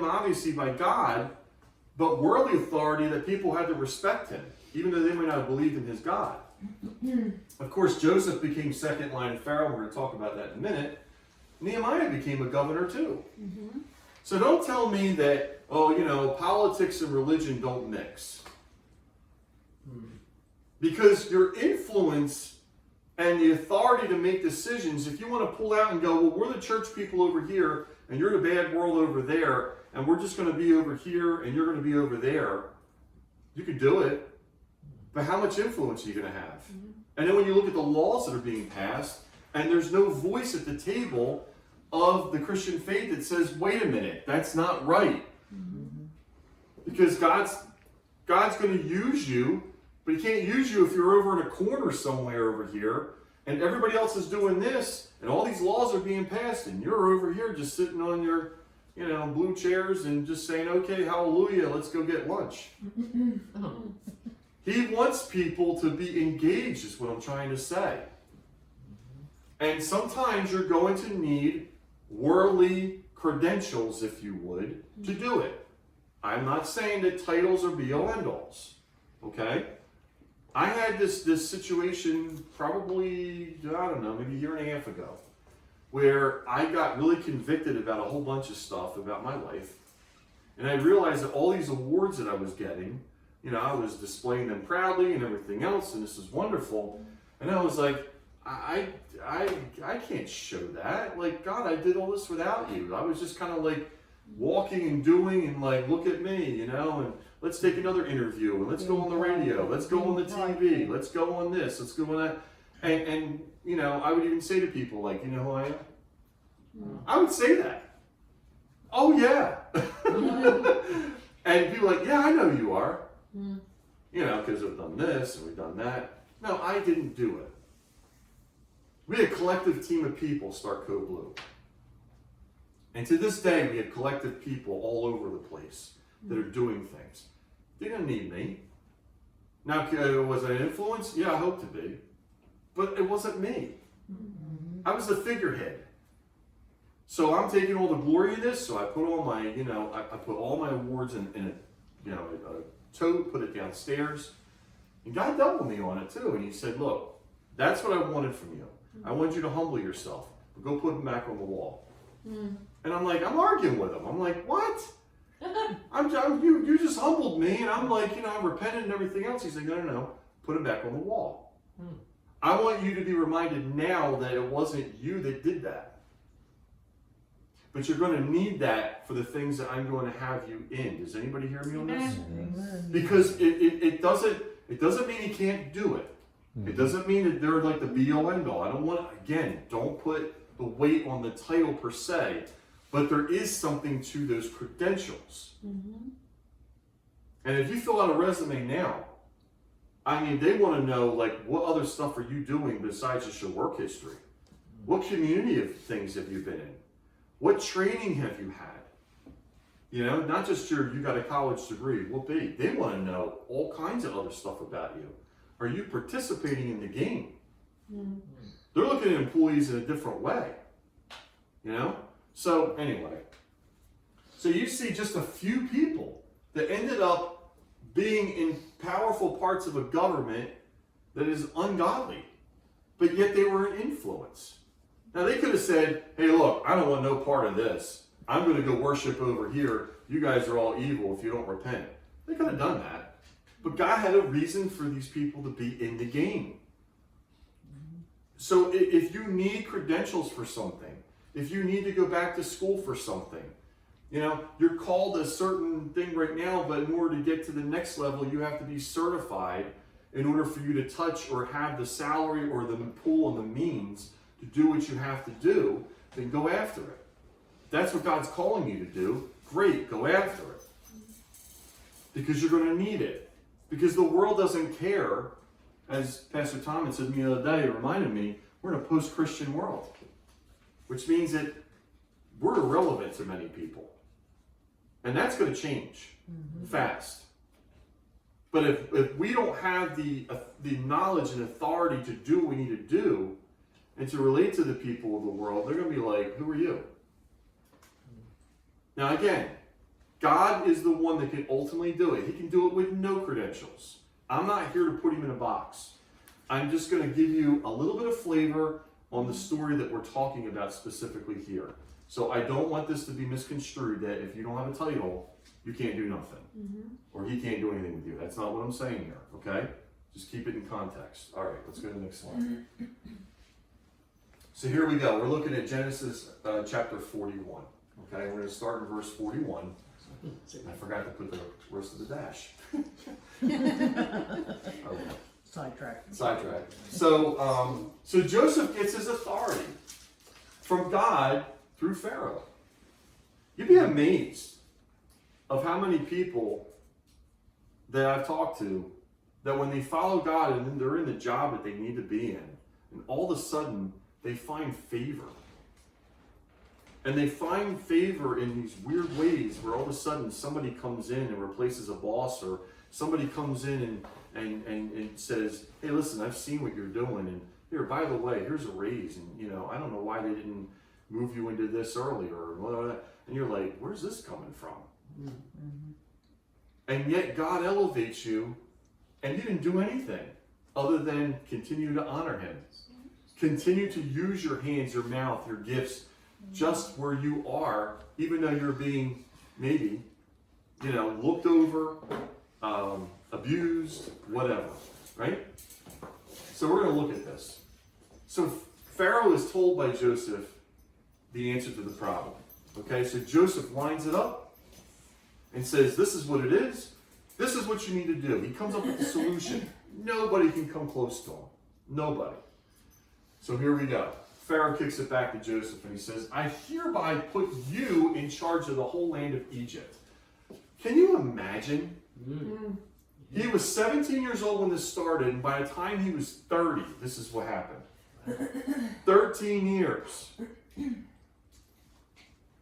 obviously by God, but worldly authority that people had to respect him, even though they might not have believed in his God. Of course, Joseph became second line of Pharaoh. We're going to talk about that in a minute. Nehemiah became a governor too. Mm-hmm. So don't tell me that, politics and religion don't mix. Because your influence and the authority to make decisions, if you want to pull out and go, well, we're the church people over here, and you're the bad world over there, and we're just going to be over here, and you're going to be over there, you could do it. But how much influence are you going to have? Mm-hmm. And then when you look at the laws that are being passed, and there's no voice at the table of the Christian faith that says, wait a minute, that's not right. Mm-hmm. Because God's going to use you, but he can't use you if you're over in a corner somewhere over here, and everybody else is doing this, and all these laws are being passed, and you're over here just sitting on your, blue chairs and just saying, okay, hallelujah, let's go get lunch. He wants people to be engaged, is what I'm trying to say. And sometimes you're going to need worldly credentials, if you would, to do it. I'm not saying that titles are be-all end-alls, okay? I had this situation probably, maybe a year and a half ago, where I got really convicted about a whole bunch of stuff about my life. And I realized that all these awards that I was getting, I was displaying them proudly and everything else, and this is wonderful. And I was like, I can't show that. Like, God, I did all this without you. I was just kind of like walking and doing and like, look at me, and let's take another interview and let's go on the radio, let's go on the TV, let's go on this, let's go on that. And I would even say to people like, you know who I am? I would say that. Oh yeah. And people are like, yeah, I know you are. Because we've done this and we've done that. No, I didn't do it. We had a collective team of people start Code Blue. And to this day, we have collective people all over the place that are doing things. They didn't need me. Now, was I an influence? Yeah, I hope to be. But it wasn't me. I was the figurehead. So I'm taking all the glory of this. So I put all my, I put all my awards in a tote, put it downstairs. And God dealt with me on it too. And he said, look, that's what I wanted from you. I want you to humble yourself. But go put them back on the wall. And I'm like, I'm arguing with him. I'm like, what? You just humbled me. And I'm like, I repented and everything else. He's like, no. Put them back on the wall. I want you to be reminded now that it wasn't you that did that. But you're going to need that for the things that I'm going to have you in. Does anybody hear me on this? Amen. Because it doesn't mean you can't do it. It doesn't mean that they're like the be-all end-all. I don't want, again, don't put the weight on the title per se, but there is something to those credentials. Mm-hmm. And if you fill out a resume now, they want to know, like, what other stuff are you doing besides just your work history? What community of things have you been in? What training have you had? Not just you got a college degree. Whoopee. They want to know all kinds of other stuff about you. Are you participating in the game? Mm-hmm. They're looking at employees in a different way. So anyway, so you see just a few people that ended up being in powerful parts of a government that is ungodly, but yet they were an influence. Now they could have said, hey, look, I don't want no part of this. I'm going to go worship over here. You guys are all evil if you don't repent. They could have done that. But God had a reason for these people to be in the game. So if you need credentials for something, if you need to go back to school for something, you're called a certain thing right now, but in order to get to the next level, you have to be certified in order for you to touch or have the salary or the pool and the means to do what you have to do, then go after it. If that's what God's calling you to do, great, go after it. Because you're going to need it. Because the world doesn't care, as Pastor Tom had said to me the other day, it reminded me, we're in a post-Christian world. Which means that we're irrelevant to many people. And that's going to change fast. But if we don't have the knowledge and authority to do what we need to do, and to relate to the people of the world, they're going to be like, who are you? Now again, God is the one that can ultimately do it. He can do it with no credentials. I'm not here to put him in a box. I'm just going to give you a little bit of flavor on the story that we're talking about specifically here. So I don't want this to be misconstrued that if you don't have a title, you can't do nothing. Or he can't do anything with you. That's not what I'm saying here, okay? Just keep it in context. All right, let's go to the next slide. So here we go. We're looking at Genesis chapter 41. Okay, we're going to start in verse 41. I forgot to put the rest of the dash. Okay. Sidetrack. So Joseph gets his authority from God through Pharaoh. You'd be amazed of how many people that I've talked to that when they follow God and then they're in the job that they need to be in, and all of a sudden they find favor. And they find favor in these weird ways where all of a sudden somebody comes in and replaces a boss, or somebody comes in and says, hey, listen, I've seen what you're doing, and here, by the way, here's a raise, and I don't know why they didn't move you into this earlier, or blah, blah, blah. And you're like, where's this coming from? Mm-hmm. And yet God elevates you, and you didn't do anything other than continue to honor him. Continue to use your hands, your mouth, your gifts, just where you are, even though you're being maybe, looked over, abused, whatever, right? So we're going to look at this. So Pharaoh is told by Joseph the answer to the problem. Okay, so Joseph lines it up and says, this is what it is. This is what you need to do. He comes up with the solution. Nobody can come close to him. Nobody. So here we go. Pharaoh kicks it back to Joseph and he says, I hereby put you in charge of the whole land of Egypt. Can you imagine? Mm. He was 17 years old when this started, and by the time he was 30, this is what happened. 13 years.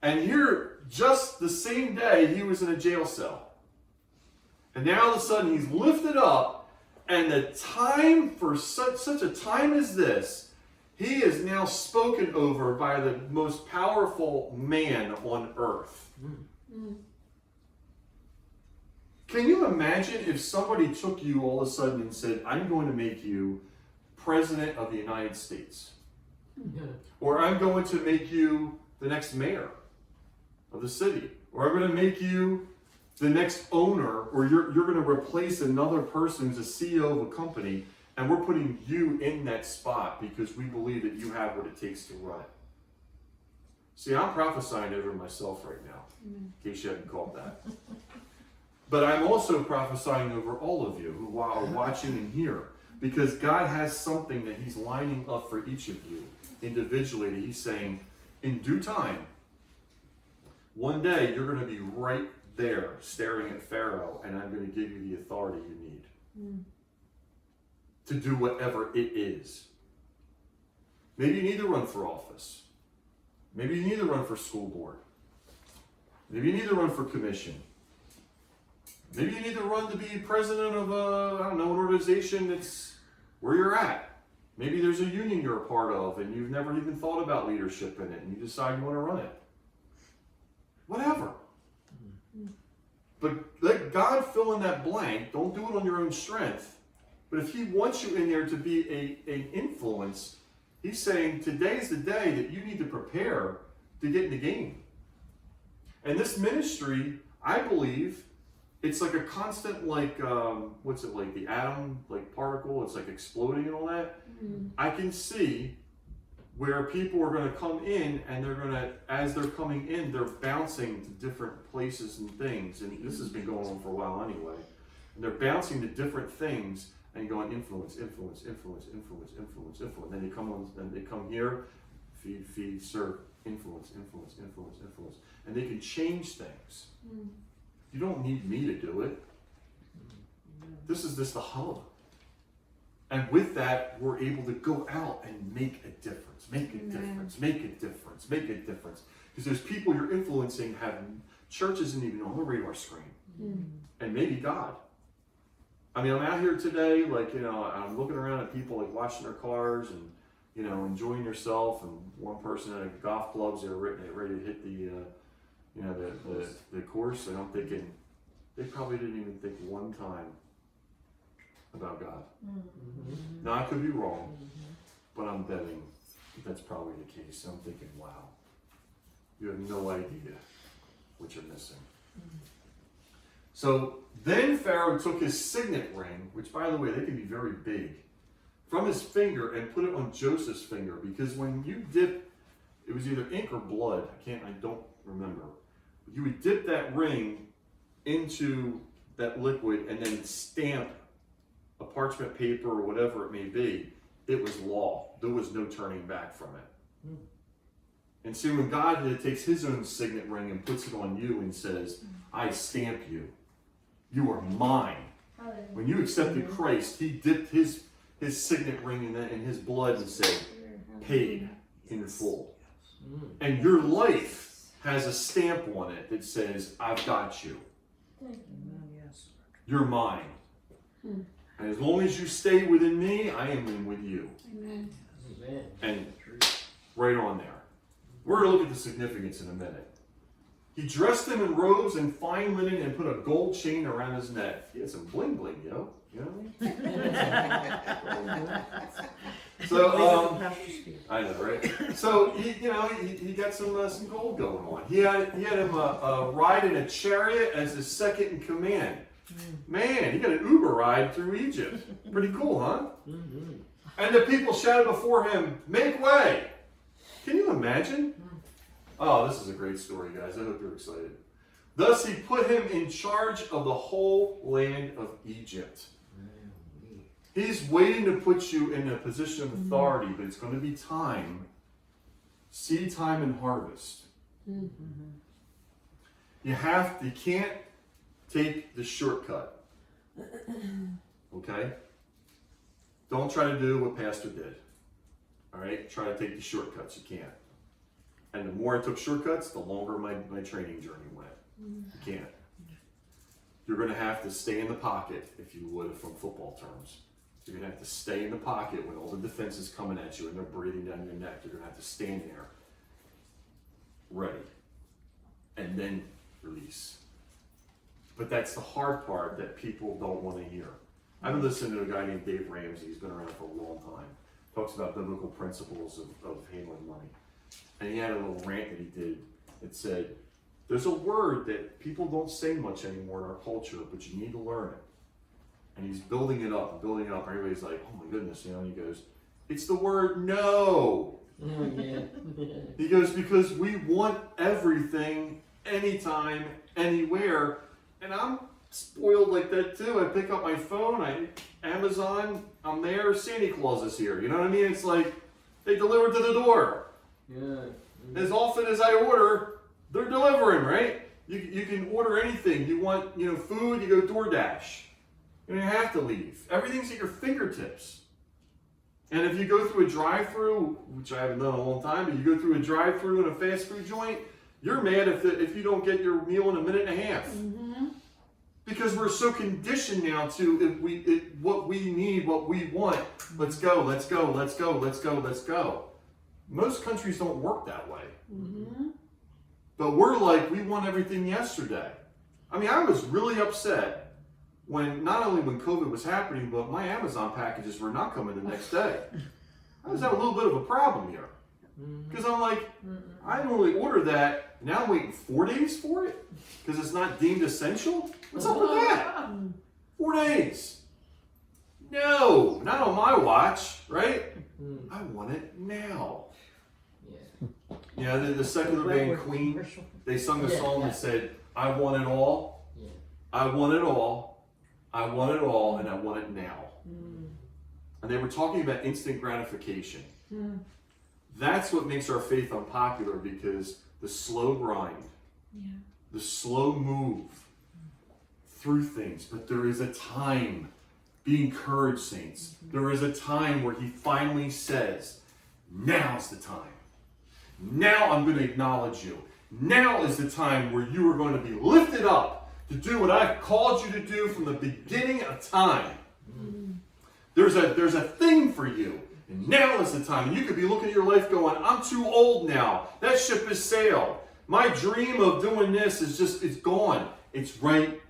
And here, just the same day, he was in a jail cell. And now all of a sudden he's lifted up, and the time for such a time as this, he is now spoken over by the most powerful man on earth. Mm. Can you imagine if somebody took you all of a sudden and said, I'm going to make you President of the United States? Yeah. Or I'm going to make you the next mayor of the city. Or I'm going to make you the next owner, or you're going to replace another person who's a CEO of a company, and we're putting you in that spot because we believe that you have what it takes to run it. See, I'm prophesying over myself right now, in case you haven't caught that. But I'm also prophesying over all of you who are watching and here, because God has something that he's lining up for each of you individually, that he's saying, in due time, one day you're going to be right there staring at Pharaoh, and I'm going to give you the authority you need to do whatever it is. Maybe you need to run for office. Maybe you need to run for school board. Maybe you need to run for commission. Maybe you need to run to be president of an organization that's where you're at. Maybe there's a union you're a part of and you've never even thought about leadership in it and you decide you want to run it. Whatever. But let God fill in that blank. Don't do it on your own strength. But if he wants you in there to be an influence, he's saying today's the day that you need to prepare to get in the game. And this ministry, I believe, it's like a constant, what's it like, the atom, particle, it's like exploding and all that. Mm-hmm. I can see where people are going to come in and they're going to, as they're coming in, they're bouncing to different places and things. And this has been going on for a while anyway. And they're bouncing to different things and going influence. Then they come on, and they come here, feed, serve, influence. And they can change things. Mm. You don't need me to do it. This is just the hub. And with that, we're able to go out and make a difference. Make a difference. Because there's people you're influencing have church isn't even on the radar screen. Mm. And maybe God. I mean, I'm out here today, I'm looking around at people washing their cars and, enjoying yourself. And one person had golf clubs, they were ready to hit You know, the course, and I'm thinking, they probably didn't even think one time about God. Mm-hmm. Now, I could be wrong, but I'm betting that's probably the case. I'm thinking, wow, you have no idea what you're missing. So then Pharaoh took his signet ring, which, by the way, they can be very big, from his finger and put it on Joseph's finger, because when you dip, it was either ink or blood. I don't remember. You would dip that ring into that liquid and then stamp a parchment paper or whatever it may be. It was law. There was no turning back from it. And see, when God takes his own signet ring and puts it on you and says, I stamp you. You are mine. When you accepted Christ, he dipped his signet ring in his blood and said, paid in full. And your life has a stamp on it that says, I've got you. You're mine. And as long as you stay within me, I am in with you. Amen. And right on there. We're going to look at the significance in a minute. He dressed him in robes and fine linen and put a gold chain around his neck. He had some bling bling, yo. You know what I mean? So, I know, right? So he got some gold going on. He had him ride in a chariot as his second in command. Man, he got an Uber ride through Egypt. Pretty cool, huh? And the people shouted before him, "Make way!" Can you imagine? Oh, this is a great story, guys. I hope you're excited. Thus he put him in charge of the whole land of Egypt. He's waiting to put you in a position of authority, but it's going to be time. Seed time and harvest. You can't take the shortcut. Okay? Don't try to do what Pastor did. All right? Try to take the shortcuts. You can't. And the more I took shortcuts, the longer my training journey went. You can't. You're going to have to stay in the pocket, if you would, from football terms. You're going to have to stay in the pocket when all the defense is coming at you and they're breathing down your neck. You're going to have to stand there, ready, and then release. But that's the hard part that people don't want to hear. I've been listening to a guy named Dave Ramsey. He's been around for a long time. Talks about biblical principles of handling money. And he had a little rant that he did that said, there's a word that people don't say much anymore in our culture, but you need to learn it. And he's building it up. Everybody's like, oh my goodness, and he goes, it's the word no. He goes, because we want everything, anytime, anywhere. And I'm spoiled like that too. I pick up my phone, Amazon, I'm there, Santa Claus is here. You know what I mean? It's like they deliver to the door. As often as I order, they're delivering, right? You can order anything. You want, food, you go DoorDash. You don't have to leave. Everything's at your fingertips. And if you go through a drive-through, which I haven't done in a long time, but you go through a drive-through in a fast food joint, you're mad if you don't get your meal in a minute and a half. Because we're so conditioned now to what we need, what we want. Let's go, let's go, let's go, let's go, let's go. Most countries don't work that way. But we're like, we want everything yesterday. I mean, I was really upset not only when COVID was happening, but my Amazon packages were not coming the next day. I was having a little bit of a problem here. Because I'm like, I normally order that, now I'm waiting 4 days for it? Because it's not deemed essential? What's up with that? 4 days. No, not on my watch, right? I want it now. Yeah, the secular band Queen, they sung a song that said, I want it all, I want it all, I want it all, and I want it now. And they were talking about instant gratification. That's what makes our faith unpopular, because the slow grind, the slow move through things, but there is a time. Be encouraged, saints. There is a time where he finally says, now's the time. Now I'm going to acknowledge you. Now is the time where you are going to be lifted up to do what I've called you to do from the beginning of time. There's a thing for you. And now is the time. And you could be looking at your life going, I'm too old now. That ship has sailed. My dream of doing this is just, it's gone. It's right